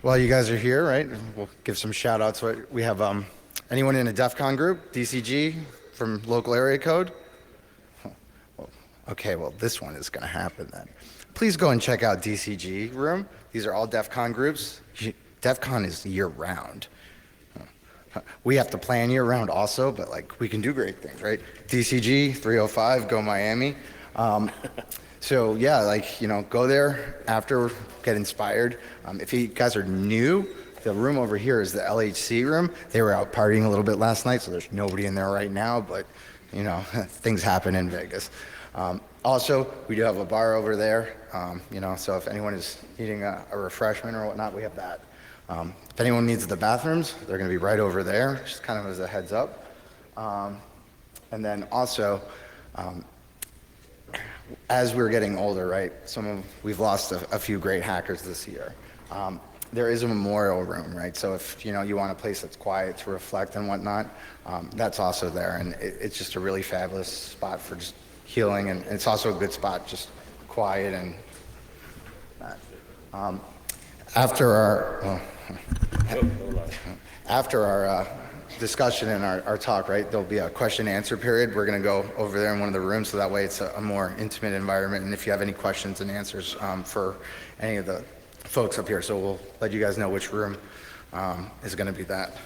While you guys are here, right, we'll give some shout outs. We have anyone in a DEF CON group, DCG, from local area code? Okay, well, this one is going to happen then. Please go and check out DCG room. These are all DEF CON groups. DEF CON is year round. We have to plan year round also, but like we can do great things, right? DCG 305, go Miami. So yeah, like, go there after, get inspired. If you guys are new, the room over here is the LHC room. They were out partying a little bit last night, so there's nobody in there right now, but things happen in Vegas. Also, we do have a bar over there, so if anyone is needing a refreshment or whatnot, we have that. If anyone needs the bathrooms, they're gonna be right over there, just kind of as a heads up. And then also, as we're getting older, right, we've lost a few great hackers this year. There is a memorial room, right? So if you want a place that's quiet to reflect and whatnot, that's also there, and it's just a really fabulous spot for just healing, and it's also a good spot, just quiet and that. After our discussion and our talk, right, there'll be a question and answer period. We're going to go over there in one of the rooms, so that way it's a more intimate environment, and if you have any questions and answers for any of the folks up here, so we'll let you guys know which room is going to be that.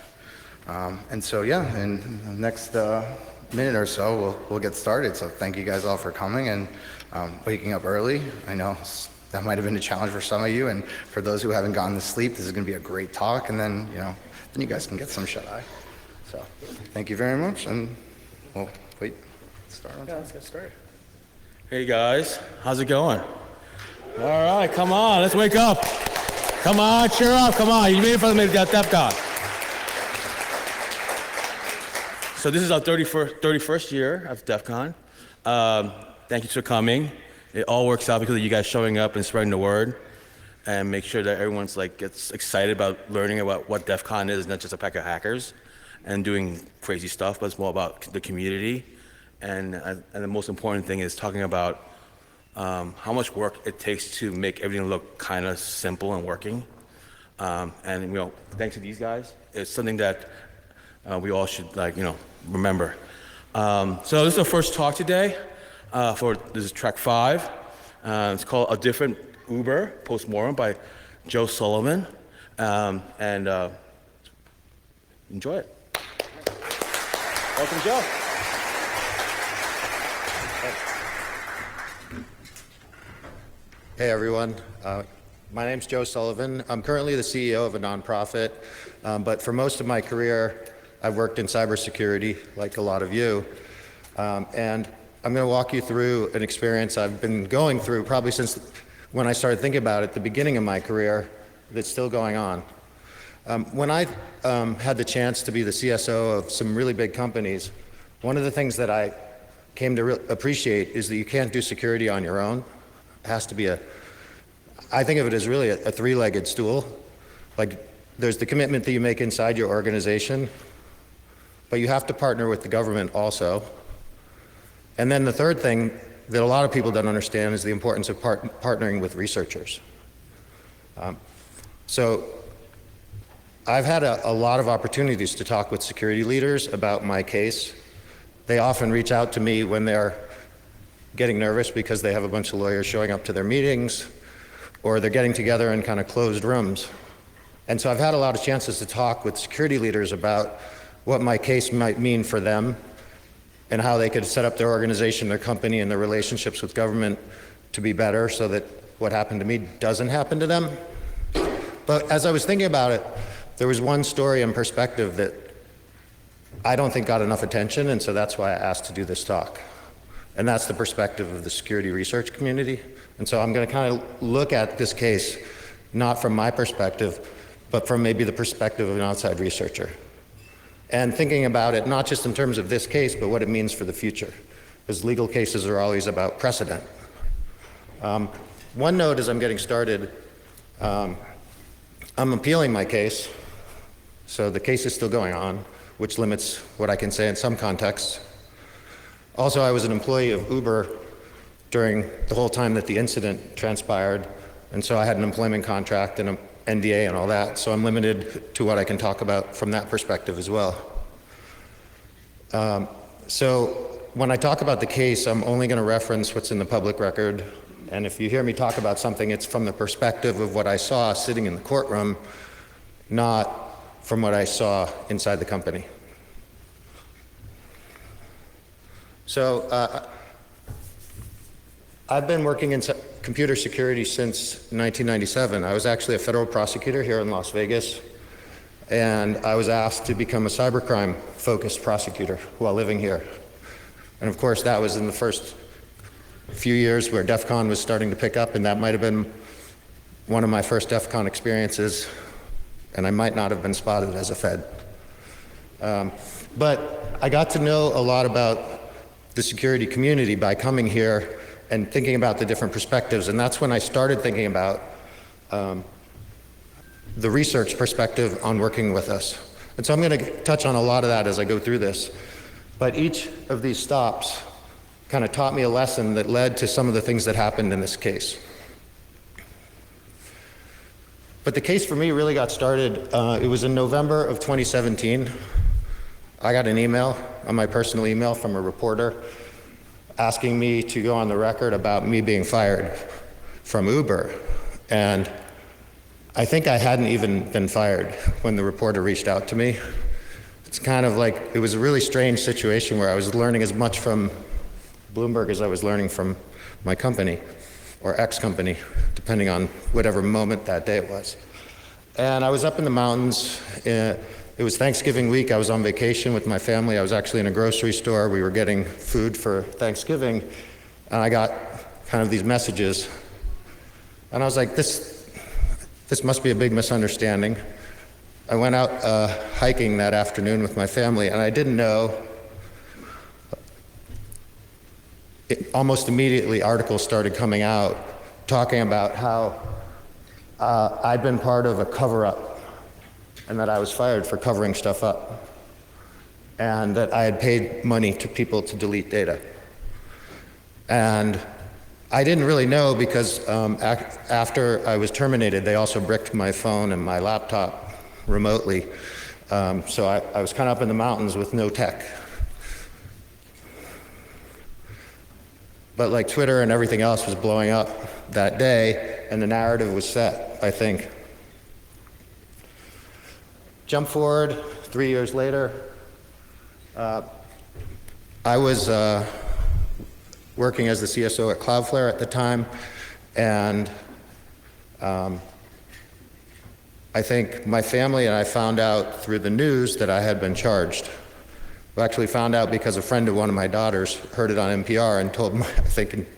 And so yeah, in the next minute or so we'll get started. So thank you guys all for coming and waking up early. I know that might have been a challenge for some of you, and for those who haven't gotten to sleep, this is going to be a great talk, and then then you guys can get some shut-eye. So thank you very much, and we'll wait. Start on time. Let's get started. Hey guys, how's it going? All right, come on, let's wake up. Come on, cheer up, come on. You made it for the DEF CON. So this is our 31st year of DEF CON. Thank you for coming. It all works out because of you guys showing up and spreading the word, and make sure that everyone's gets excited about learning about what DEF CON is, not just a pack of hackers and doing crazy stuff, but it's more about the community. And the most important thing is talking about how much work it takes to make everything look kind of simple and working. And thanks to these guys, it's something that we all should remember. So this is the first talk today. This is track 5. It's called A Different Uber, Post-Mortem by Sullivan. And enjoy it. Welcome, Joe. Hey everyone, my name's Joe Sullivan. I'm currently the CEO of a nonprofit, but for most of my career, I've worked in cybersecurity, like a lot of you, and I'm going to walk you through an experience I've been going through probably since when I started thinking about it at the beginning of my career that's still going on. When I had the chance to be the CSO of some really big companies, one of the things that I came to appreciate is that you can't do security on your own. It has to be I think of it as really a three-legged stool. Like, there's the commitment that you make inside your organization, but you have to partner with the government also. And then the third thing that a lot of people don't understand is the importance of partnering with researchers. So I've had a lot of opportunities to talk with security leaders about my case. They often reach out to me when they're getting nervous because they have a bunch of lawyers showing up to their meetings, or they're getting together in kind of closed rooms. And so I've had a lot of chances to talk with security leaders about what my case might mean for them and how they could set up their organization, their company, and their relationships with government to be better so that what happened to me doesn't happen to them. But as I was thinking about it, there was one story and perspective that I don't think got enough attention, and so that's why I asked to do this talk. And that's the perspective of the security research community. And so I'm going to kind of look at this case, not from my perspective, but from maybe the perspective of an outside researcher. And thinking about it, not just in terms of this case, but what it means for the future. Because legal cases are always about precedent. One note as I'm getting started, I'm appealing my case. So the case is still going on, which limits what I can say in some contexts. Also, I was an employee of Uber during the whole time that the incident transpired, and so I had an employment contract, and NDA and all that, so I'm limited to what I can talk about from that perspective as well. So when I talk about the case, I'm only going to reference what's in the public record, and if you hear me talk about something, it's from the perspective of what I saw sitting in the courtroom, not from what I saw inside the company. So I've been working in computer security since 1997. I was actually a federal prosecutor here in Las Vegas, and I was asked to become a cybercrime-focused prosecutor while living here. And of course, that was in the first few years where DEF CON was starting to pick up, and that might have been one of my first DEF CON experiences, and I might not have been spotted as a Fed. But I got to know a lot about the security community by coming here and thinking about the different perspectives, and that's when I started thinking about the research perspective on working with us. And so I'm going to touch on a lot of that as I go through this. But each of these stops kind of taught me a lesson that led to some of the things that happened in this case. But the case for me really got started, it was in November of 2017. I got an email on my personal email from a reporter asking me to go on the record about me being fired from Uber. And I think I hadn't even been fired when the reporter reached out to me. It's kind of like, it was a really strange situation where I was learning as much from Bloomberg as I was learning from my company, or ex-company, depending on whatever moment that day it was. And I was up in the mountains. It was Thanksgiving week. I was on vacation with my family. I was actually in a grocery store. We were getting food for Thanksgiving, and I got kind of these messages. And I was like, this must be a big misunderstanding. I went out hiking that afternoon with my family, and I didn't know. Almost immediately, articles started coming out talking about how I'd been part of a cover-up and that I was fired for covering stuff up, and that I had paid money to people to delete data. And I didn't really know because after I was terminated, they also bricked my phone and my laptop remotely. So I was kind of up in the mountains with no tech. But like Twitter and everything else was blowing up that day, and the narrative was set, I think. Jump forward 3 years later. I was working as the CSO at Cloudflare at the time, and I think my family and I found out through the news that I had been charged. We actually found out because a friend of one of my daughters heard it on NPR and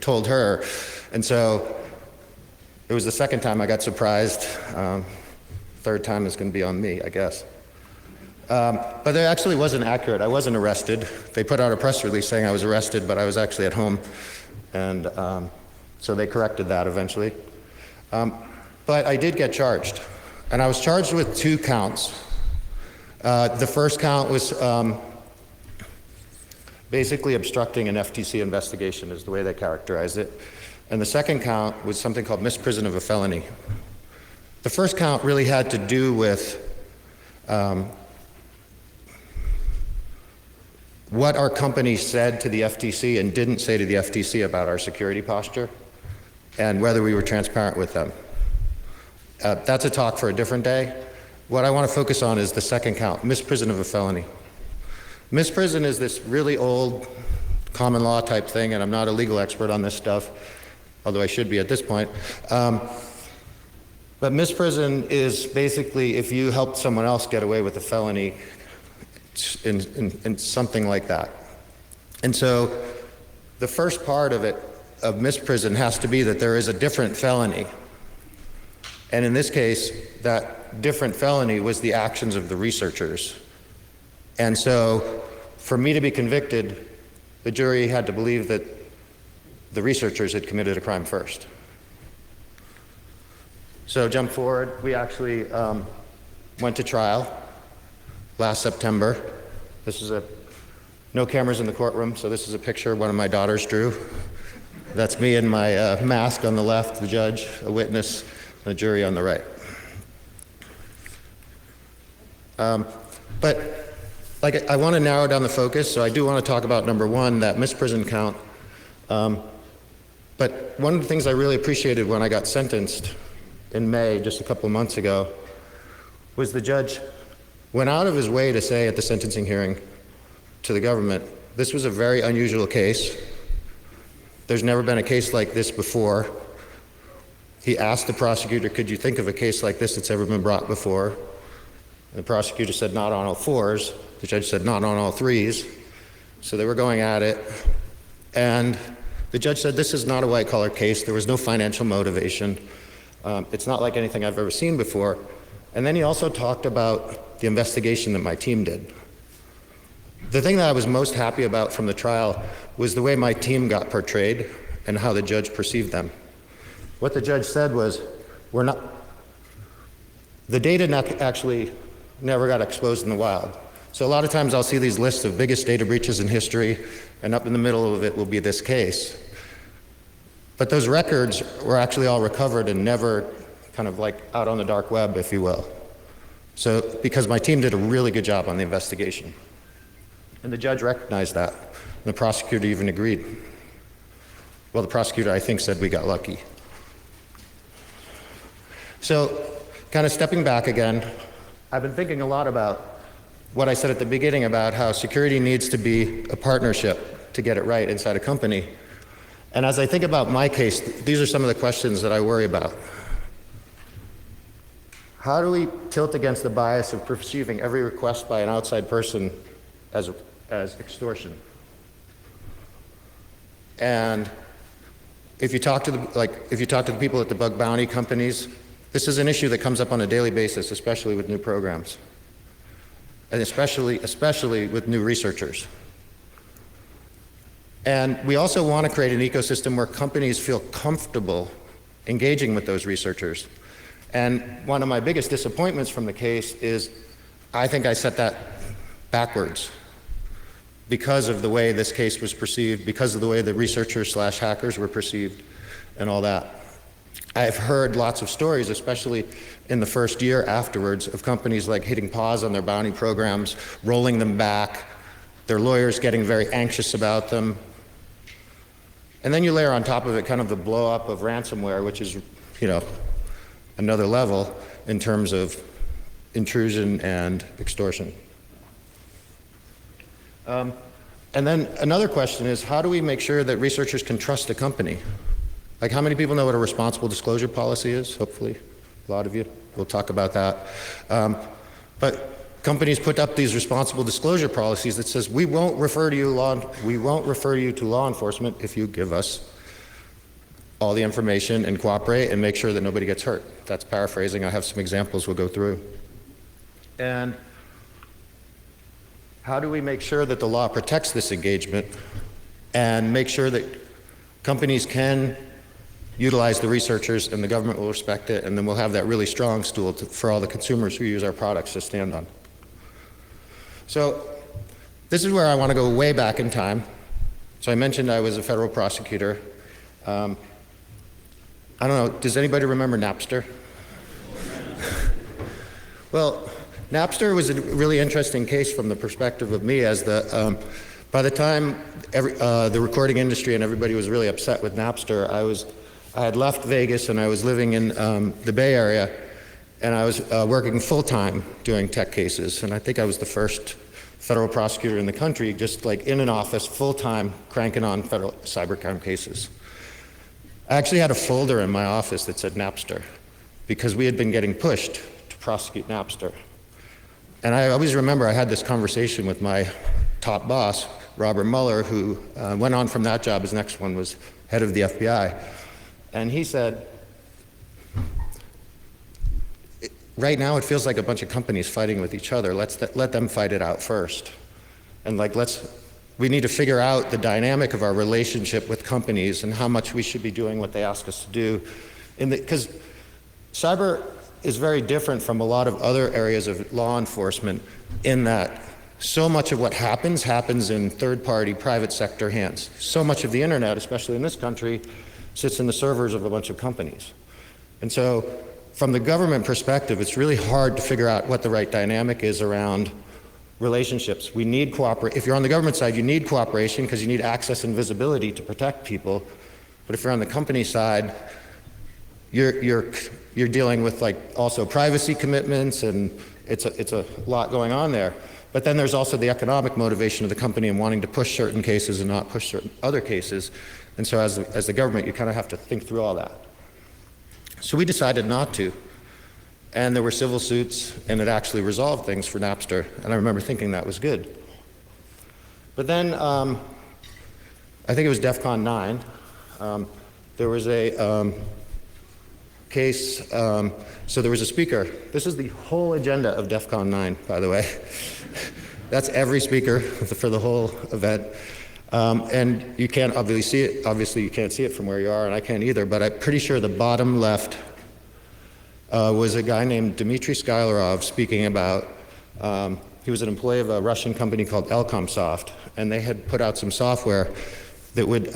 told her. And so it was the second time I got surprised. Third time is going to be on me, I guess. But it actually wasn't accurate. I wasn't arrested. They put out a press release saying I was arrested, but I was actually at home. And so they corrected that eventually. But I did get charged. And I was charged with 2 counts. The first count was basically obstructing an FTC investigation is the way they characterized it. And the second count was something called misprision of a felony. The first count really had to do with what our company said to the FTC and didn't say to the FTC about our security posture, and whether we were transparent with them. That's a talk for a different day. What I want to focus on is the second count, misprision of a felony. Misprision is this really old common law type thing, and I'm not a legal expert on this stuff, although I should be at this point. But misprision is basically if you helped someone else get away with a felony in something like that. And so the first part of it, of misprision, has to be that there is a different felony. And in this case, that different felony was the actions of the researchers. And so for me to be convicted, the jury had to believe that the researchers had committed a crime first. So jump forward, we actually went to trial last September. This is no cameras in the courtroom, so this is a picture one of my daughters drew. That's me in my mask on the left, the judge, a witness, and a jury on the right. But like, I want to narrow down the focus, so I do want to talk about number one, that misprison count. But one of the things I really appreciated when I got sentenced in May, just a couple of months ago, was the judge went out of his way to say at the sentencing hearing to the government, this was a very unusual case. There's never been a case like this before. He asked the prosecutor, could you think of a case like this that's ever been brought before? And the prosecutor said, not on all fours. The judge said, not on all threes. So they were going at it. And the judge said, this is not a white-collar case. There was no financial motivation. It's not like anything I've ever seen before. And then he also talked about the investigation that my team did. The thing that I was most happy about from the trial was the way my team got portrayed and how the judge perceived them. What the judge said was, the data actually never got exposed in the wild. So a lot of times I'll see these lists of biggest data breaches in history, and up in the middle of it will be this case. But those records were actually all recovered and never kind of like out on the dark web, if you will. So, because my team did a really good job on the investigation. And the judge recognized that. And the prosecutor even agreed. Well, the prosecutor, I think, said we got lucky. So, kind of stepping back again, I've been thinking a lot about what I said at the beginning about how security needs to be a partnership to get it right inside a company. And as I think about my case, these are some of the questions that I worry about. How do we tilt against the bias of perceiving every request by an outside person as extortion? And if you talk to the people at the bug bounty companies, this is an issue that comes up on a daily basis, especially with new programs, and especially with new researchers. And we also want to create an ecosystem where companies feel comfortable engaging with those researchers. And one of my biggest disappointments from the case is I think I set that backwards because of the way this case was perceived, because of the way the researchers/hackers were perceived, and all that. I've heard lots of stories, especially in the first year afterwards, of companies like hitting pause on their bounty programs, rolling them back, their lawyers getting very anxious about them. And then you layer on top of it kind of the blow up of ransomware, which is, another level in terms of intrusion and extortion. And then another question is, how do we make sure that researchers can trust a company? Like, how many people know what a responsible disclosure policy is? Hopefully, a lot of you. We'll talk about that. But companies put up these responsible disclosure policies that says, we won't refer you to law enforcement if you give us all the information and cooperate and make sure that nobody gets hurt. That's paraphrasing. I have some examples we'll go through. And how do we make sure that the law protects this engagement and make sure that companies can utilize the researchers and the government will respect it, and then we'll have that really strong stool for all the consumers who use our products to stand on. So this is where I want to go way back in time. So I mentioned I was a federal prosecutor. I don't know, does anybody remember Napster? Well, Napster was a really interesting case from the perspective of me, as by the time the recording industry and everybody was really upset with Napster, I had left Vegas and I was living in the Bay Area, and I was working full-time doing tech cases, and I think I was the first federal prosecutor in the country, just like in an office full-time cranking on federal cybercrime cases. I actually had a folder in my office that said Napster because we had been getting pushed to prosecute Napster. And I always remember I had this conversation with my top boss, Robert Mueller, who went on from that job. His next one was head of the FBI. And he said, right now it feels like a bunch of companies fighting with each other. Let them fight it out first. And we need to figure out the dynamic of our relationship with companies and how much we should be doing what they ask us to do. Because cyber is very different from a lot of other areas of law enforcement in that so much of what happens in third-party private sector hands. So much of the internet, especially in this country, sits in the servers of a bunch of companies. And so from the government perspective, it's really hard to figure out what the right dynamic is around relationships. We need cooperation. If you're on the government side, you need cooperation because you need access and visibility to protect people. But if you're on the company side, you're dealing with like also privacy commitments, and it's a lot going on there. But then there's also the economic motivation of the company and wanting to push certain cases and not push certain other cases. And so as the government, you kind of have to think through all that. So we decided not to. And there were civil suits, and it actually resolved things for Napster. And I remember thinking that was good. But then, I think it was DEF CON 9, there was a case, so there was a speaker. This is the whole agenda of DEF CON 9, by the way. That's every speaker for the whole event. And you can't obviously see it. Obviously, you can't see it from where you are, and I can't either, but I'm pretty sure the bottom left was a guy named Dmitry Skylarov speaking about, he was an employee of a Russian company called Elkomsoft, and they had put out some software that would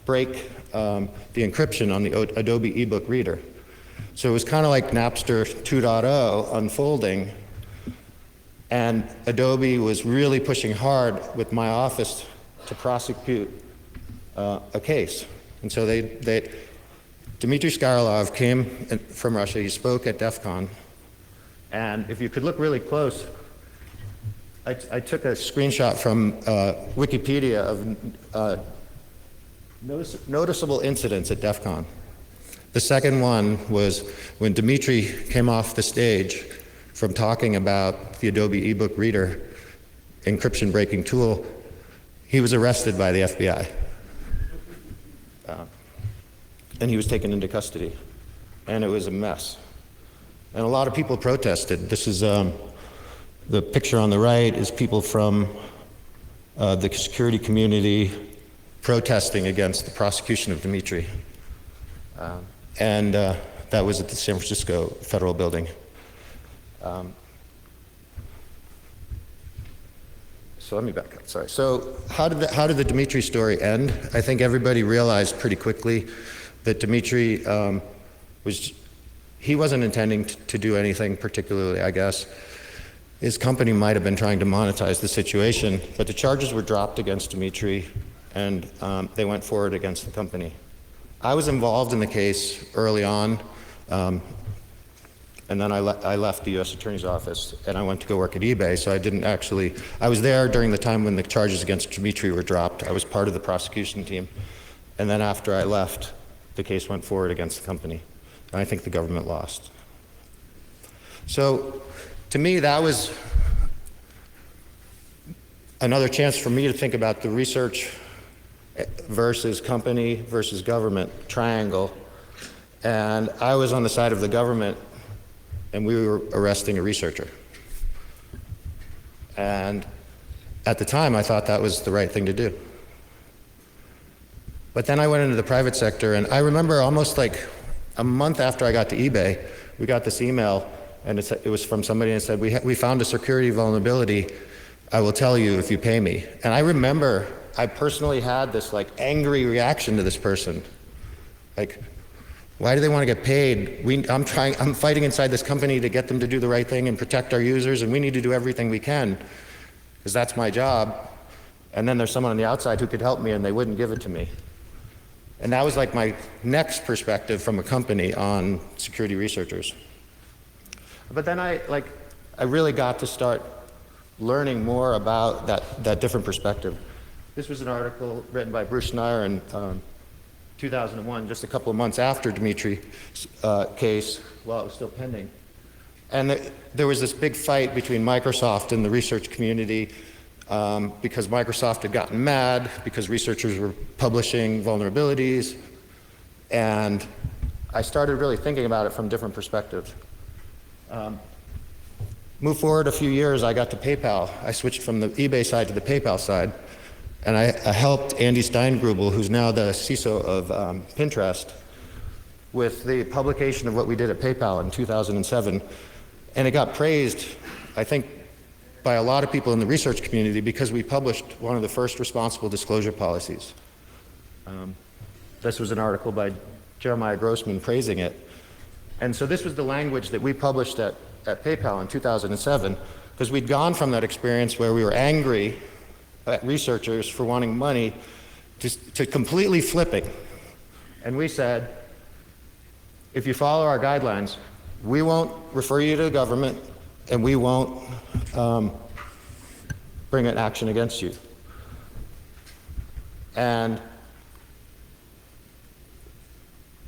break the encryption on the Adobe ebook reader. So it was kind of like Napster 2.0 unfolding, and Adobe was really pushing hard with my office to prosecute a case. And so Dmitry Skylarov came from Russia. He spoke at DEF CON. And if you could look really close, I took a screenshot from Wikipedia of noticeable incidents at DEF CON. The second one was when Dmitry came off the stage from talking about the Adobe ebook reader encryption breaking tool, he was arrested by the FBI. And he was taken into custody. And it was a mess. And a lot of people protested. This is, the picture on the right is people from the security community protesting against the prosecution of Dmitry. And that was at the San Francisco Federal Building. So let me back up, sorry. So how did the Dmitry story end? I think everybody realized pretty quickly that Dmitry he wasn't intending to do anything particularly, I guess. His company might have been trying to monetize the situation, but the charges were dropped against Dmitry, and they went forward against the company. I was involved in the case early on, and then I left the U.S. Attorney's Office, and I went to go work at eBay, so I was there during the time when the charges against Dmitry were dropped. I was part of the prosecution team, and then after I left, the case went forward against the company, and I think the government lost. So, to me, that was another chance for me to think about the research versus company versus government triangle, and I was on the side of the government, and we were arresting a researcher. And at the time, I thought that was the right thing to do. But then I went into the private sector, and I remember almost like a month after I got to eBay, we got this email, and it was from somebody, and it said, we found a security vulnerability. I will tell you if you pay me. And I remember I personally had this like angry reaction to this person. Like, why do they want to get paid? I'm fighting inside this company to get them to do the right thing and protect our users, and we need to do everything we can, because that's my job. And then there's someone on the outside who could help me, and they wouldn't give it to me. And that was like my next perspective from a company on security researchers. But then I really got to start learning more about that different perspective. This was an article written by Bruce Schneier in 2001, just a couple of months after Dmitry's case, while it was still pending. And there was this big fight between Microsoft and the research community because Microsoft had gotten mad because researchers were publishing vulnerabilities. And I started really thinking about it from different perspectives. Move forward a few years, I got to PayPal. I switched from the eBay side to the PayPal side. And I helped Andy Steingrubel, who's now the CISO of Pinterest, with the publication of what we did at PayPal in 2007. And it got praised, I think, by a lot of people in the research community because we published one of the first responsible disclosure policies. This was an article by Jeremiah Grossman praising it. And so this was the language that we published at PayPal in 2007, because we'd gone from that experience where we were angry at researchers for wanting money to completely flipping. And we said, if you follow our guidelines, we won't refer you to the government, and we won't bring an action against you. And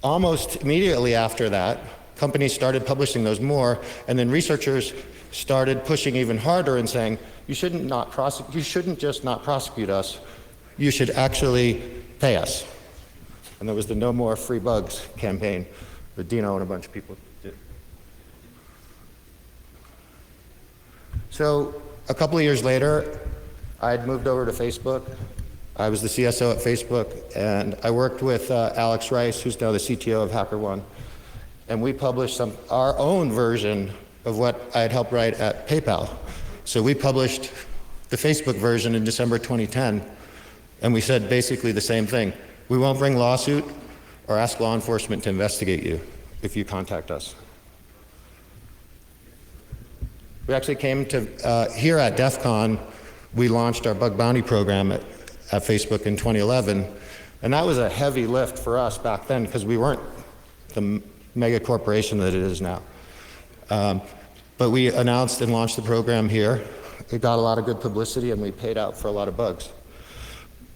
almost immediately after that, companies started publishing those more, and then researchers started pushing even harder and saying, you shouldn't just not prosecute us, you should actually pay us. And there was the No More Free Bugs campaign that Dino and a bunch of people did. So a couple of years later, I had moved over to Facebook. I was the CSO at Facebook, and I worked with Alex Rice, who's now the CTO of HackerOne. And we published our own version of what I had helped write at PayPal. So we published the Facebook version in December 2010, and we said basically the same thing. We won't bring lawsuit or ask law enforcement to investigate you if you contact us. We actually came to, here at DEF CON, we launched our bug bounty program at Facebook in 2011, and that was a heavy lift for us back then because we weren't the mega corporation that it is now. But we announced and launched the program here. It got a lot of good publicity, and we paid out for a lot of bugs.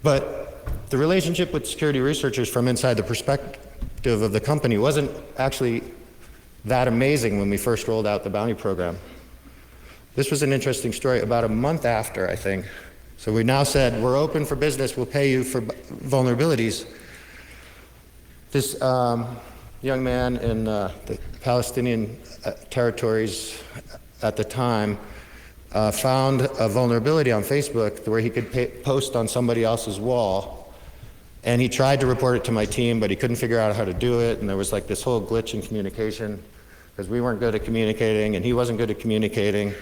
But the relationship with security researchers from inside the perspective of the company wasn't actually that amazing when we first rolled out the bounty program. This was an interesting story about a month after, I think. So we now said, we're open for business, we'll pay you for vulnerabilities. This young man in the Palestinian territories at the time found a vulnerability on Facebook where he could post on somebody else's wall. And he tried to report it to my team, but he couldn't figure out how to do it. And there was like this whole glitch in communication because we weren't good at communicating and he wasn't good at communicating.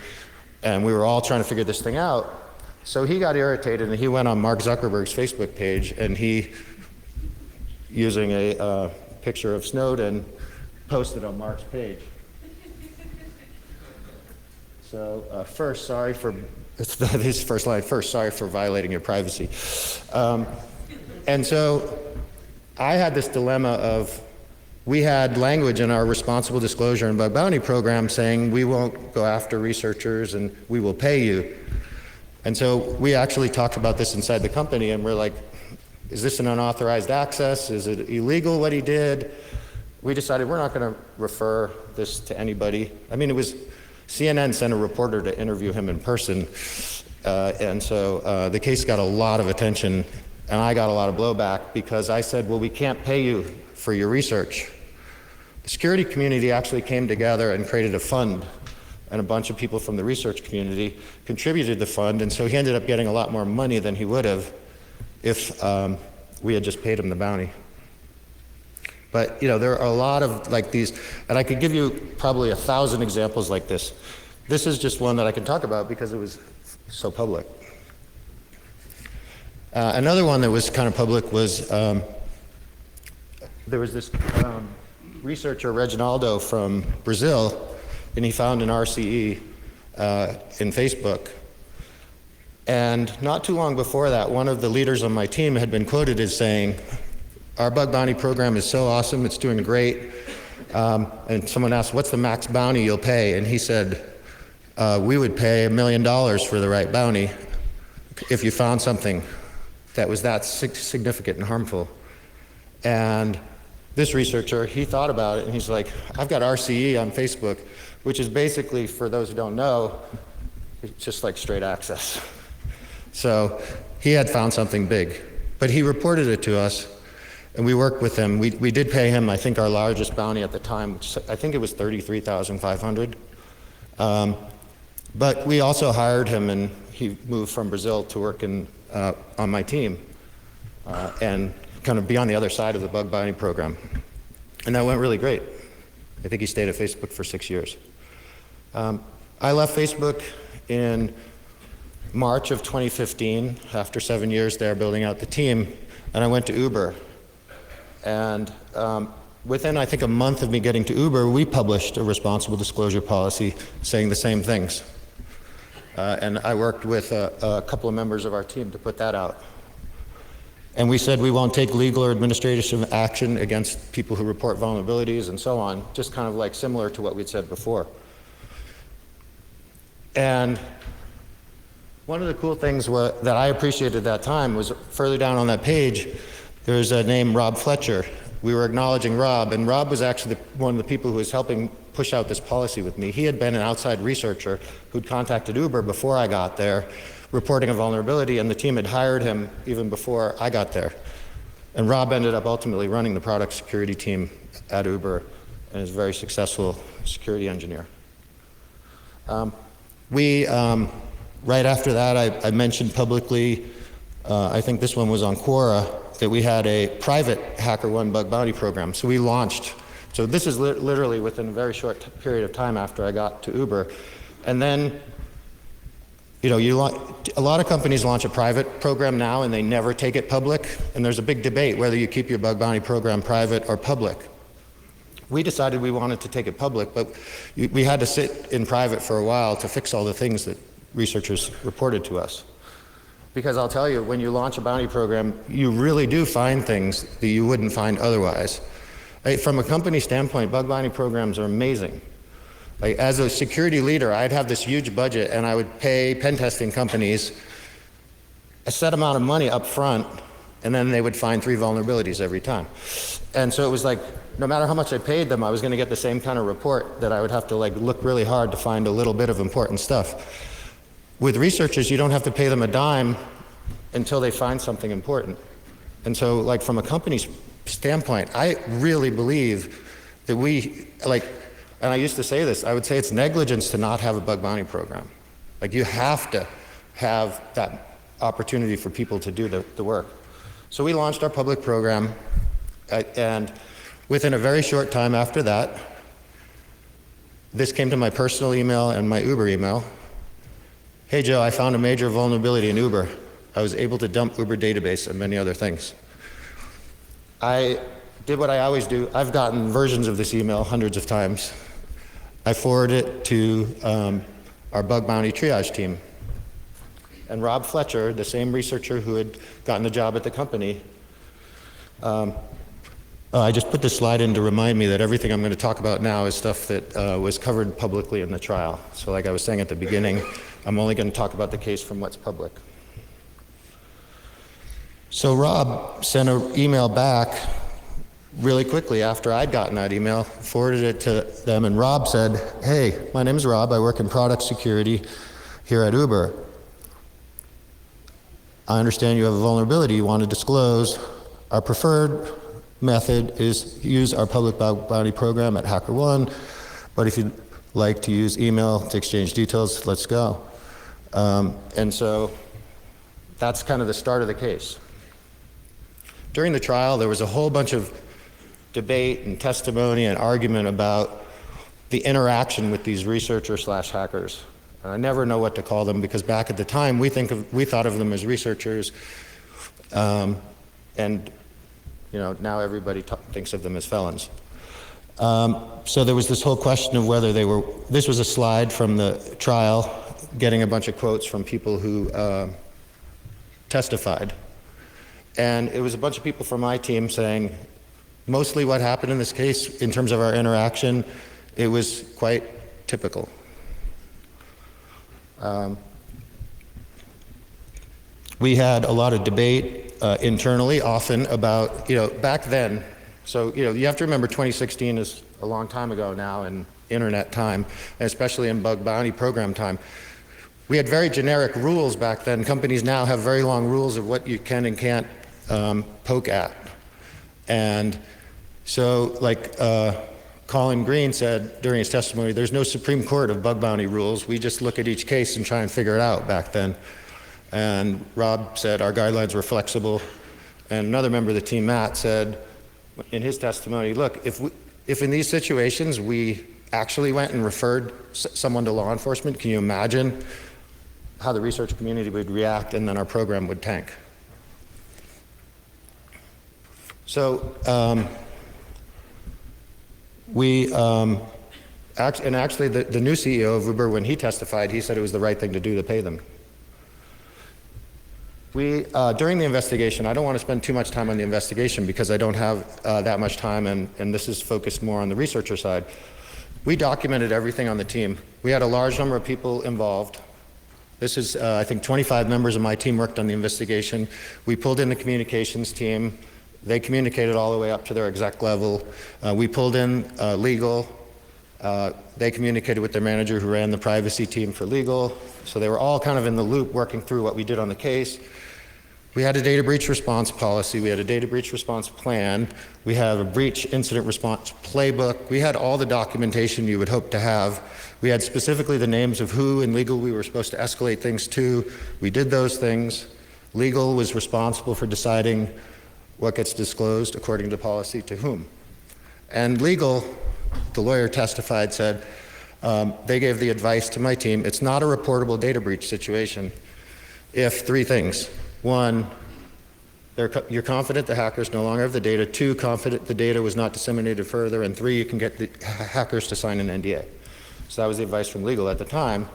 And we were all trying to figure this thing out. So he got irritated and he went on Mark Zuckerberg's Facebook page and he, using a picture of Snowden, posted on Mark's page. So first, sorry for, his first line, first, sorry for violating your privacy. And so I had this dilemma of, we had language in our responsible disclosure and bug bounty program saying we won't go after researchers and we will pay you. And so we actually talked about this inside the company and we're like, is this an unauthorized access? Is it illegal what he did? We decided we're not going to refer this to anybody. I mean, it was CNN sent a reporter to interview him in person. And so the case got a lot of attention and I got a lot of blowback because I said, well, we can't pay you for your research. The security community actually came together and created a fund, and a bunch of people from the research community contributed the fund, and so he ended up getting a lot more money than he would have if we had just paid him the bounty. But you know, there are a lot of like these, and I could give you probably 1,000 examples like this. This is just one that I can talk about because it was so public. Another one that was kind of public was, there was this researcher, Reginaldo from Brazil, and he found an RCE in Facebook. And not too long before that, one of the leaders on my team had been quoted as saying, our bug bounty program is so awesome, it's doing great. And someone asked, what's the max bounty you'll pay? And he said, we would pay $1 million for the right bounty if you found something that was that significant and harmful. And this researcher, he thought about it and he's like, I've got RCE on Facebook, which is basically, for those who don't know, it's just like straight access. So he had found something big, but he reported it to us and we worked with him. We did pay him, I think, our largest bounty at the time, which I think it was $33,500. But we also hired him and he moved from Brazil to work on my team and kind of be on the other side of the bug bounty program. And that went really great. I think he stayed at Facebook for 6 years. I left Facebook in March of 2015, after 7 years there building out the team, and I went to Uber. And within, I think, a month of me getting to Uber, we published a responsible disclosure policy saying the same things. And I worked with a couple of members of our team to put that out. And we said we won't take legal or administrative action against people who report vulnerabilities and so on, just kind of like similar to what we'd said before. And one of the cool things that I appreciated at that time was further down on that page, there's a name, Rob Fletcher. We were acknowledging Rob, and Rob was actually one of the people who was helping push out this policy with me. He had been an outside researcher who'd contacted Uber before I got there, reporting a vulnerability, and the team had hired him even before I got there. And Rob ended up ultimately running the product security team at Uber and is a very successful security engineer. Right after that, I mentioned publicly, I think this one was on Quora, that we had a private HackerOne bug bounty program. So we launched, so this is literally within a very short period of time after I got to Uber. And then, you know, a lot of companies launch a private program now and they never take it public. And there's a big debate whether you keep your bug bounty program private or public. We decided we wanted to take it public, but we had to sit in private for a while to fix all the things that researchers reported to us. Because I'll tell you, when you launch a bounty program, you really do find things that you wouldn't find otherwise. From a company standpoint, bug bounty programs are amazing. Like, as a security leader, I'd have this huge budget and I would pay pen testing companies a set amount of money up front, and then they would find 3 vulnerabilities every time. And so it was like, no matter how much I paid them, I was gonna get the same kind of report that I would have to like look really hard to find a little bit of important stuff. With researchers, you don't have to pay them a dime until they find something important. And so, like, from a company's standpoint, I really believe that and I used to say this, I would say it's negligence to not have a bug bounty program. Like, you have to have that opportunity for people to do the work. So we launched our public program, and within a very short time after that, this came to my personal email and my Uber email. Hey Joe, I found a major vulnerability in Uber. I was able to dump Uber database and many other things. I did what I always do. I've gotten versions of this email hundreds of times. I forwarded it to our bug bounty triage team. And Rob Fletcher, the same researcher who had gotten the job at the company, I just put this slide in to remind me that everything I'm going to talk about now is stuff that was covered publicly in the trial. So like I was saying at the beginning, I'm only going to talk about the case from what's public. So Rob sent an email back really quickly after I'd gotten that email, forwarded it to them, and Rob said, hey, my name's Rob, I work in product security here at Uber. I understand you have a vulnerability you want to disclose. Our preferred method is use our public bug bounty program at HackerOne, but if you'd like to use email to exchange details, let's go. And so that's kind of the start of the case. During the trial, there was a whole bunch of debate and testimony and argument about the interaction with these researchers/hackers. And I never know what to call them, because back at the time, we thought of them as researchers, and you know, now everybody thinks of them as felons. So there was this whole question of whether they were, this was a slide from the trial, getting a bunch of quotes from people who testified. And it was a bunch of people from my team saying, mostly what happened in this case, in terms of our interaction, it was quite typical. We had a lot of debate internally, often about, you know, back then, so, you know, you have to remember 2016 is a long time ago now in internet time, and especially in bug bounty program time. We had very generic rules back then. Companies now have very long rules of what you can and can't poke at. And so, like Colin Green said during his testimony, there's no Supreme Court of bug bounty rules. We just look at each case and try and figure it out back then. And Rob said our guidelines were flexible. And another member of the team, Matt, said in his testimony, look, if in these situations we actually went and referred someone to law enforcement, can you imagine how the research community would react, and then our program would tank? So Actually, the new CEO of Uber, when he testified, he said it was the right thing to do to pay them. During the investigation, I don't want to spend too much time on the investigation because I don't have that much time, and this is focused more on the researcher side. We documented everything on the team. We had a large number of people involved. This is, I think, 25 members of my team worked on the investigation. We pulled in the communications team. They communicated all the way up to their exec level. We pulled in legal. They communicated with their manager who ran the privacy team for legal. So they were all kind of in the loop working through what we did on the case. We had a data breach response policy. We had a data breach response plan. We have a breach incident response playbook. We had all the documentation you would hope to have. We had specifically the names of who in legal we were supposed to escalate things to. We did those things. Legal was responsible for deciding what gets disclosed according to policy to whom. And legal, the lawyer testified, said, they gave the advice to my team, it's not a reportable data breach situation if three things. One, you're confident the hackers no longer have the data. Two, confident the data was not disseminated further. And three, you can get the hackers to sign an NDA. So that was the advice from legal at the time.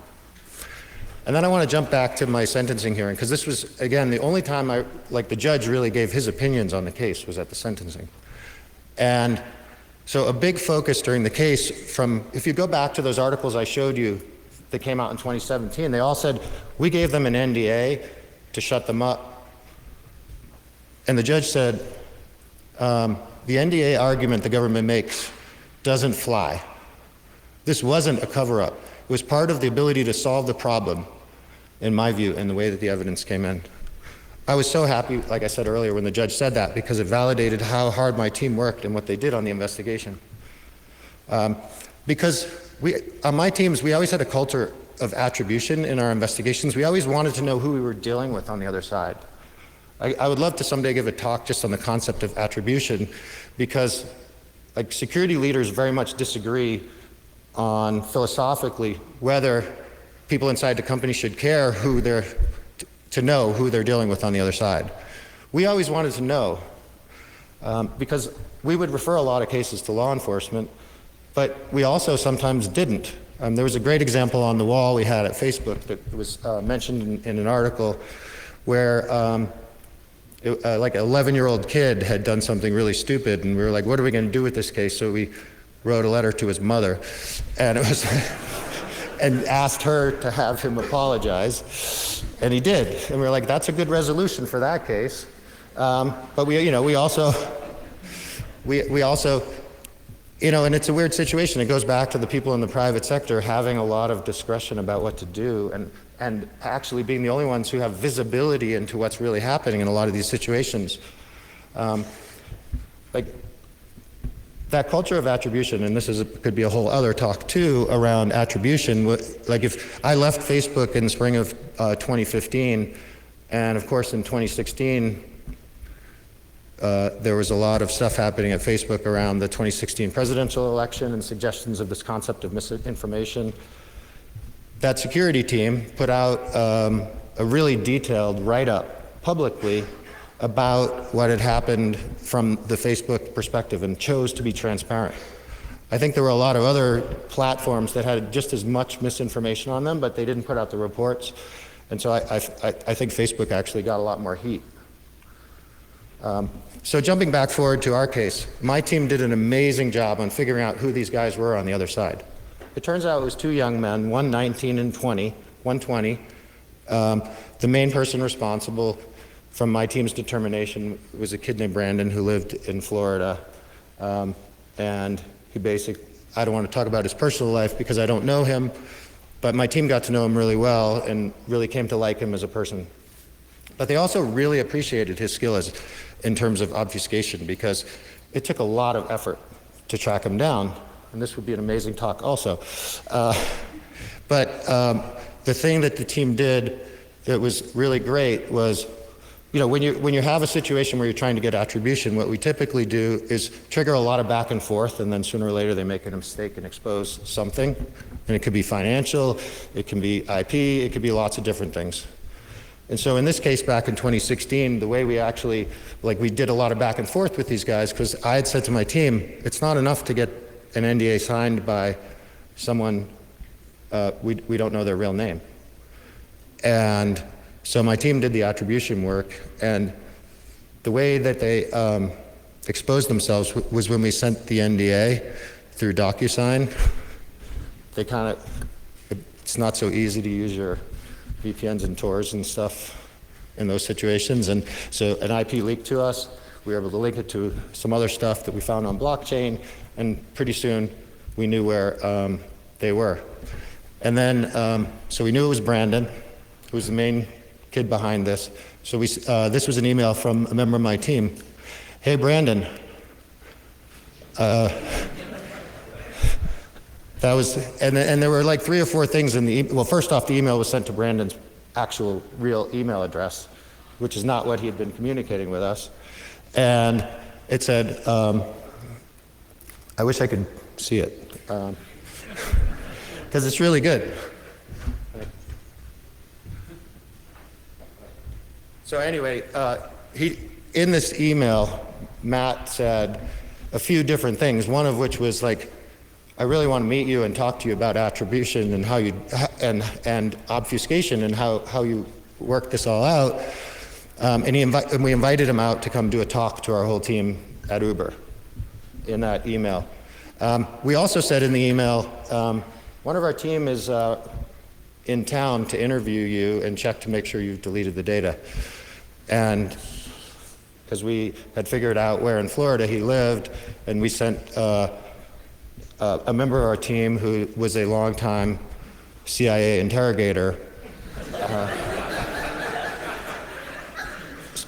And then I want to jump back to my sentencing hearing, because this was, again, the only time the judge really gave his opinions on the case was at the sentencing. And so a big focus during the case if you go back to those articles I showed you that came out in 2017, they all said, we gave them an NDA to shut them up. And the judge said, the NDA argument the government makes doesn't fly. This wasn't a cover-up. It was part of the ability to solve the problem, in my view, in the way that the evidence came in. I was so happy, like I said earlier, when the judge said that, because it validated how hard my team worked and what they did on the investigation. Because on my teams, we always had a culture of attribution in our investigations. We always wanted to know who we were dealing with on the other side. I would love to someday give a talk just on the concept of attribution, because security leaders very much disagree on philosophically whether people inside the company should care to know who they're dealing with on the other side. We always wanted to know, because we would refer a lot of cases to law enforcement, but we also sometimes didn't. There was a great example on the wall we had at Facebook that was mentioned in an article where like an 11-year-old kid had done something really stupid, and we were like, what are we going to do with this case? So we wrote a letter to his mother, and it was and asked her to have him apologize, and he did. And we were like, that's a good resolution for that case. But we also, and it's a weird situation. It goes back to the people in the private sector having a lot of discretion about what to do, and actually being the only ones who have visibility into what's really happening in a lot of these situations. That culture of attribution, and could be a whole other talk too around attribution. Like if I left Facebook in the spring of 2015, and of course in 2016, there was a lot of stuff happening at Facebook around the 2016 presidential election and suggestions of this concept of misinformation. That security team put out a really detailed write-up publicly about what had happened from the Facebook perspective and chose to be transparent. I think there were a lot of other platforms that had just as much misinformation on them, but they didn't put out the reports. And so I think Facebook actually got a lot more heat. So jumping back forward to our case, my team did an amazing job on figuring out who these guys were on the other side. It turns out it was two young men, one 19 and 20, 120. The main person responsible from my team's determination was a kid named Brandon who lived in Florida. And he I don't want to talk about his personal life because I don't know him, but my team got to know him really well and really came to like him as a person. But they also really appreciated his skill in terms of obfuscation, because it took a lot of effort to track him down. And this would be an amazing talk also. But the thing that the team did that was really great was, when you have a situation where you're trying to get attribution, what we typically do is trigger a lot of back and forth, and then sooner or later they make a mistake and expose something. And it could be financial, it can be IP, it could be lots of different things. And so in this case back in 2016, the way we actually, we did a lot of back and forth with these guys, because I had said to my team, it's not enough to get an NDA signed by someone, we don't know their real name. And so my team did the attribution work, and the way that they exposed themselves was when we sent the NDA through DocuSign. They kind of, it's not so easy to use your VPNs and Tor and stuff in those situations. And so an IP leaked to us. We were able to link it to some other stuff that we found on blockchain, and pretty soon we knew where they were. And then, so we knew it was Brandon, who was the main kid behind this. So this was an email from a member of my team. Hey, Brandon. That was, and there were like 3 or 4 things in the, well, first off, the email was sent to Brandon's actual real email address, which is not what he had been communicating with us. And it said, I wish I could see it, because it's really good. So anyway, in this email, Matt said a few different things, one of which was like, I really want to meet you and talk to you about attribution and how you, and obfuscation and how you work this all out. And we invited him out to come do a talk to our whole team at Uber in that email. We also said in the email, one of our team is in town to interview you and check to make sure you've deleted the data. And because we had figured out where in Florida he lived, and we sent a member of our team who was a longtime CIA interrogator.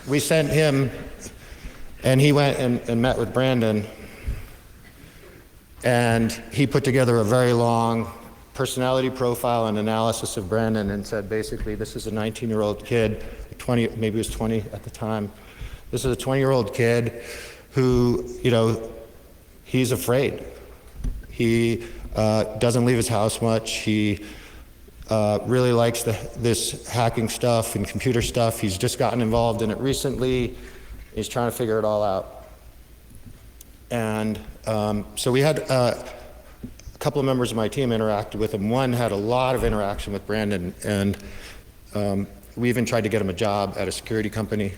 We sent him, and he went and met with Brandon, and he put together a very long personality profile and analysis of Brandon and said, basically, this is a 19-year-old kid, 20, maybe he was 20 at the time. This is a 20-year-old kid who, he's afraid. He doesn't leave his house much. He really likes this hacking stuff and computer stuff. He's just gotten involved in it recently. He's trying to figure it all out. And so we had a couple of members of my team interacted with him. One had a lot of interaction with Brandon, and we even tried to get him a job at a security company.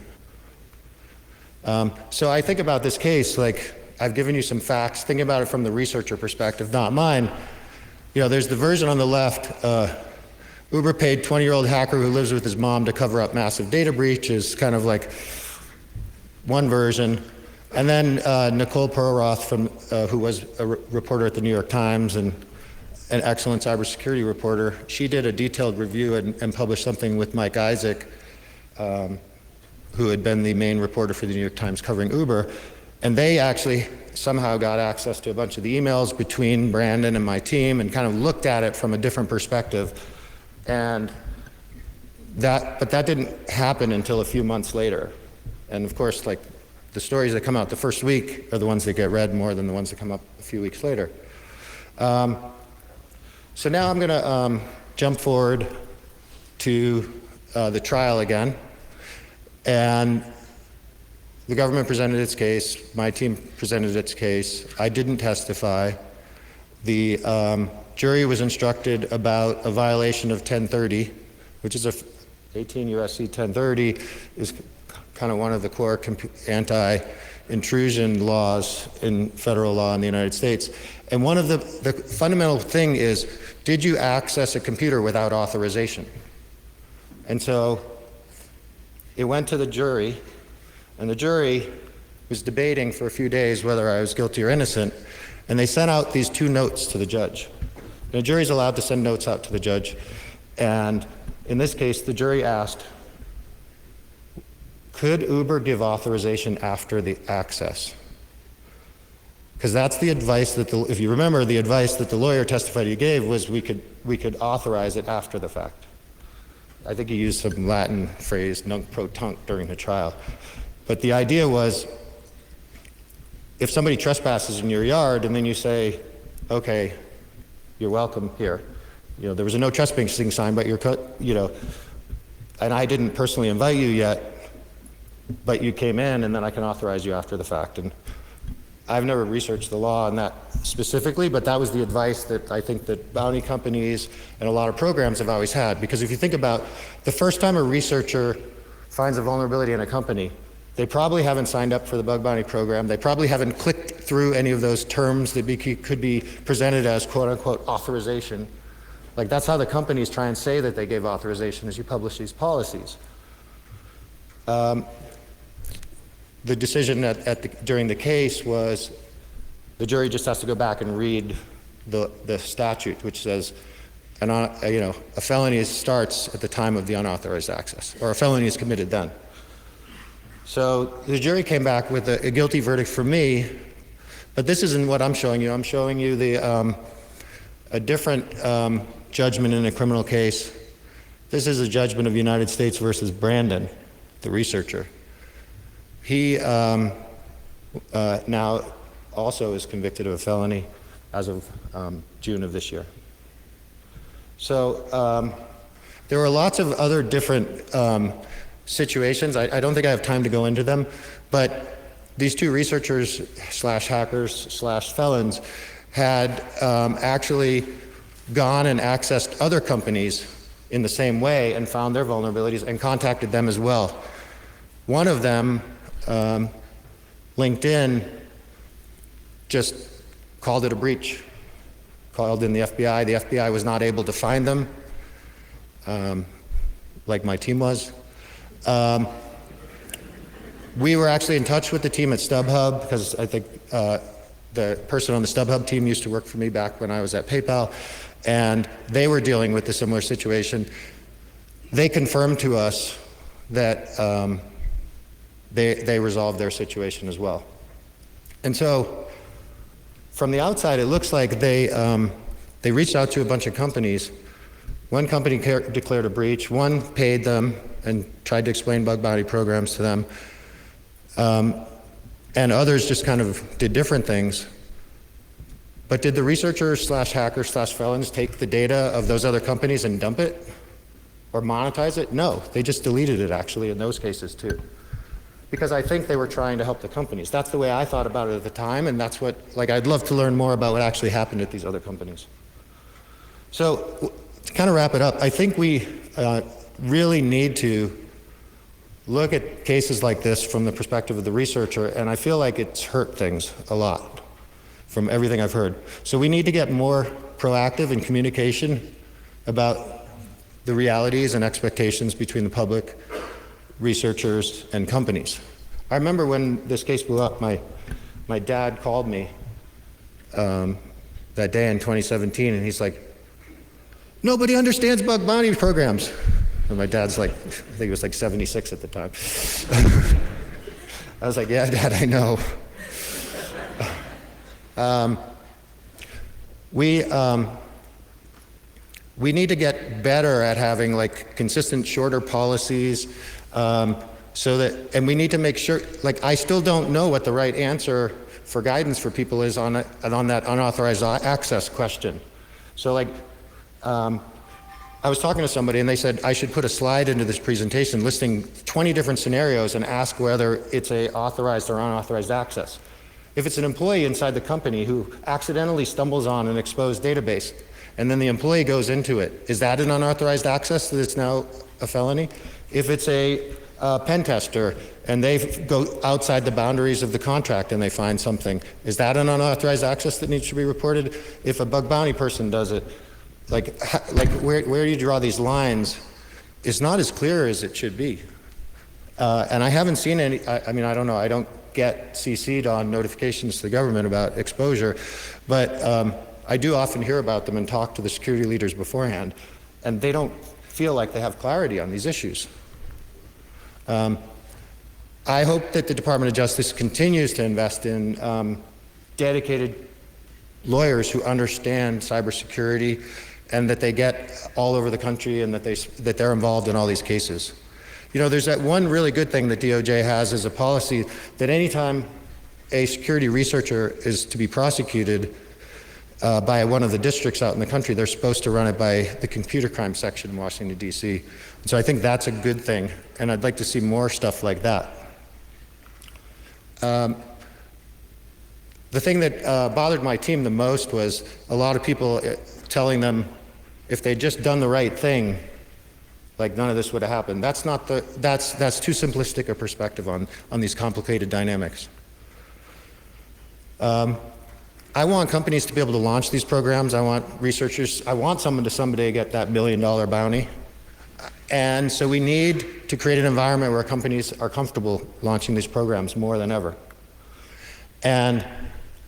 So I think about this case, like, I've given you some facts, thinking about it from the researcher perspective, not mine. There's the version on the left, Uber paid 20-year-old hacker who lives with his mom to cover up massive data breaches, kind of like one version. And then Nicole Perlroth, who was a reporter at the New York Times and an excellent cybersecurity reporter, she did a detailed review and published something with Mike Isaac, who had been the main reporter for the New York Times covering Uber. And they actually somehow got access to a bunch of the emails between Brandon and my team and kind of looked at it from a different perspective. But that didn't happen until a few months later. And of course, like, the stories that come out the first week are the ones that get read more than the ones that come up a few weeks later. So now I'm gonna jump forward to the trial again. And the government presented its case, my team presented its case. I didn't testify. The jury was instructed about a violation of 1030, which is 18 U.S.C. 1030 is kind of one of the core anti-intrusion laws in federal law in the United States. And one of the fundamental thing is, did you access a computer without authorization? And so it went to the jury, and the jury was debating for a few days whether I was guilty or innocent, and they sent out these 2 notes to the judge. And the jury's allowed to send notes out to the judge, and in this case, the jury asked, could Uber give authorization after the access? Because that's the advice that, if you remember, the advice that the lawyer testified he gave was we could authorize it after the fact. I think he used some Latin phrase, nunc pro tunc, during the trial. But the idea was, if somebody trespasses in your yard and then you say, okay, you're welcome here. There was a no trespassing sign, but and I didn't personally invite you yet, but you came in and then I can authorize you after the fact. And I've never researched the law on that specifically, but that was the advice that I think that bounty companies and a lot of programs have always had. Because if you think about the first time a researcher finds a vulnerability in a company, they probably haven't signed up for the bug bounty program. They probably haven't clicked through any of those terms that could be presented as quote unquote authorization. Like that's how the companies try and say that they gave authorization, as you publish these policies. The decision during the case was the jury just has to go back and read the statute, which says a felony starts at the time of the unauthorized access, or a felony is committed then. So the jury came back with a guilty verdict for me, but this isn't what I'm showing you. I'm showing you a different judgment in a criminal case. This is a judgment of United States versus Brandon, the researcher. He now also is convicted of a felony as of June of this year. So there were lots of other different situations. I don't think I have time to go into them, but these two researchers slash hackers slash felons had actually gone and accessed other companies in the same way and found their vulnerabilities and contacted them as well. One of them, LinkedIn, just called it a breach, called in the FBI. The FBI was not able to find them, like my team was. We were actually in touch with the team at StubHub because I think the person on the StubHub team used to work for me back when I was at PayPal, and they were dealing with a similar situation. They confirmed to us that they resolved their situation as well. And so from the outside, it looks like they reached out to a bunch of companies. One company declared a breach, one paid them and tried to explain bug bounty programs to them, and others just kind of did different things. But did the researchers slash hackers slash felons take the data of those other companies and dump it or monetize it? No, they just deleted it actually in those cases too. Because I think they were trying to help the companies. That's the way I thought about it at the time, and that's what, I'd love to learn more about what actually happened at these other companies. So, to kind of wrap it up, I think we really need to look at cases like this from the perspective of the researcher, and I feel like it's hurt things a lot from everything I've heard. So we need to get more proactive in communication about the realities and expectations between the public, researchers, and companies. I remember when this case blew up, my dad called me that day in 2017, and he's like, "Nobody understands bug bounty programs." And my dad's like, I think he was like 76 at the time. I was like, "Yeah, Dad, I know." We need to get better at having consistent, shorter policies, so that, and we need to make sure, I still don't know what the right answer for guidance for people is on that unauthorized access question. So I was talking to somebody and they said I should put a slide into this presentation listing 20 different scenarios and ask whether it's a authorized or unauthorized access. If it's an employee inside the company who accidentally stumbles on an exposed database and then the employee goes into it, is that an unauthorized access that it's now a felony? If it's a pen tester and they go outside the boundaries of the contract and they find something, is that an unauthorized access that needs to be reported? If a bug bounty person does it, where do you draw these lines? It's not as clear as it should be. And I haven't seen any, I don't know, I don't get CC'd on notifications to the government about exposure, but I do often hear about them and talk to the security leaders beforehand, and they don't feel like they have clarity on these issues. I hope that the Department of Justice continues to invest in dedicated lawyers who understand cybersecurity and that they get all over the country and that they're involved in all these cases. You know, there's that one really good thing that DOJ has as a policy that anytime a security researcher is to be prosecuted by one of the districts out in the country, they're supposed to run it by the computer crime section in Washington, D.C. And so I think that's a good thing, and I'd like to see more stuff like that. the thing that bothered my team the most was a lot of people telling them if they'd just done the right thing, like none of this would have happened. That's too simplistic a perspective on these complicated dynamics. I want companies to be able to launch these programs. I want researchers, I want someone to someday get that $1 million bounty. And so we need to create an environment where companies are comfortable launching these programs more than ever. And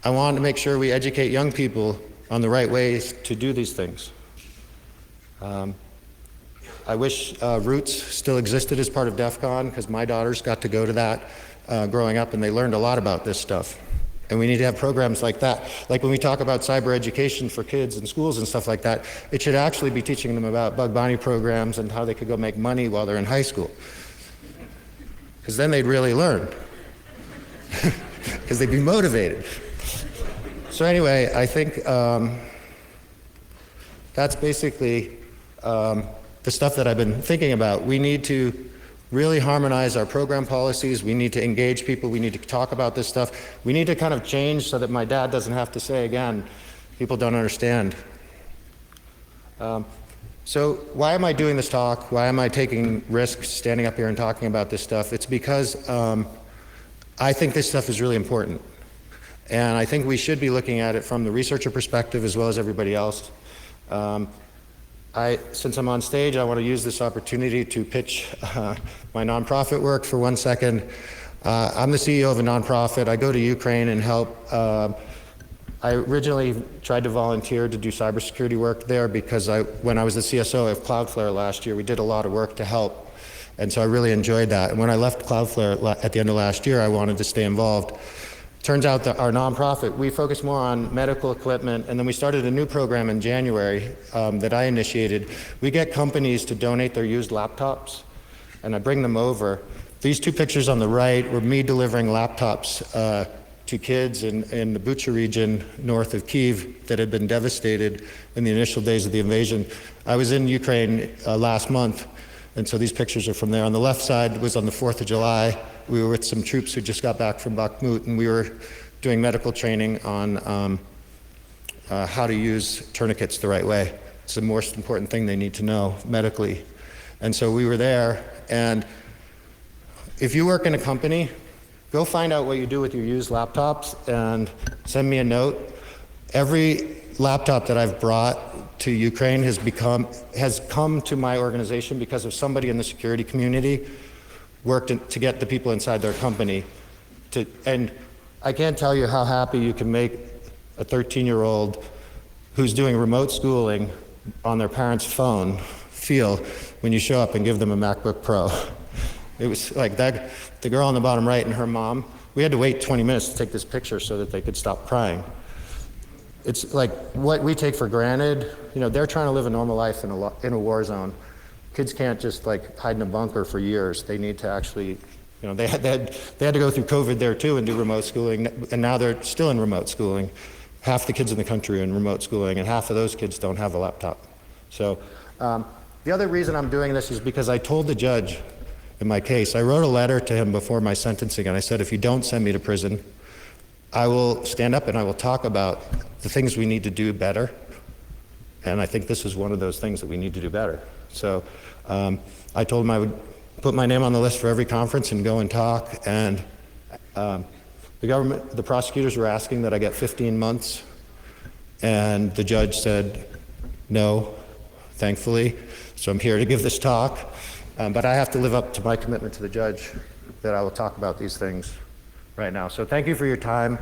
I want to make sure we educate young people on the right ways to do these things. I wish Roots still existed as part of DEF CON, because my daughters got to go to that growing up, and they learned a lot about this stuff. And we need to have programs like that. Like when we talk about cyber education for kids in schools and stuff like that, it should actually be teaching them about bug bounty programs and how they could go make money while they're in high school. Because then they'd really learn. Because they'd be motivated. So anyway, I think that's basically the stuff that I've been thinking about. We need to really harmonize our program policies. We need to engage people. We need to talk about this stuff. We need to kind of change so that my dad doesn't have to say again, people don't understand. So why am I doing this talk? Why am I taking risks standing up here and talking about this stuff? It's because I think this stuff is really important. And I think we should be looking at it from the researcher perspective as well as everybody else. Since I'm on stage, I want to use this opportunity to pitch my nonprofit work for 1 second. I'm the CEO of a nonprofit. I go to Ukraine and help. I originally tried to volunteer to do cybersecurity work there because when I was the CSO of Cloudflare last year, we did a lot of work to help. And so I really enjoyed that. And when I left Cloudflare at the end of last year, I wanted to stay involved. Turns out that our nonprofit, we focus more on medical equipment, and then we started a new program in January that I initiated. We get companies to donate their used laptops, and I bring them over. These two pictures on the right were me delivering laptops to kids in the Bucha region north of Kyiv that had been devastated in the initial days of the invasion. I was in Ukraine last month, and so these pictures are from there. On the left side was on the 4th of July. We were with some troops who just got back from Bakhmut, and we were doing medical training on how to use tourniquets the right way. It's the most important thing they need to know medically. And so we were there, and if you work in a company, go find out what you do with your used laptops and send me a note. Every laptop that I've brought to Ukraine has come to my organization because of somebody in the security community worked to get the people inside their company and I can't tell you how happy you can make a 13-year-old who's doing remote schooling on their parents' phone feel when you show up and give them a MacBook Pro. It was like that, the girl on the bottom right and her mom, we had to wait 20 minutes to take this picture so that they could stop crying. It's like what we take for granted, they're trying to live a normal life in a war zone. Kids can't just like hide in a bunker for years. They need to actually, they had to go through COVID there too and do remote schooling, and now they're still in remote schooling. Half the kids in the country are in remote schooling, and half of those kids don't have a laptop. So the other reason I'm doing this is because I told the judge in my case, I wrote a letter to him before my sentencing, and I said, if you don't send me to prison, I will stand up and I will talk about the things we need to do better. And I think this is one of those things that we need to do better. So I told him I would put my name on the list for every conference and go and talk. And the prosecutors were asking that I get 15 months. And the judge said, no, thankfully. So I'm here to give this talk. But I have to live up to my commitment to the judge that I will talk about these things right now. So thank you for your time.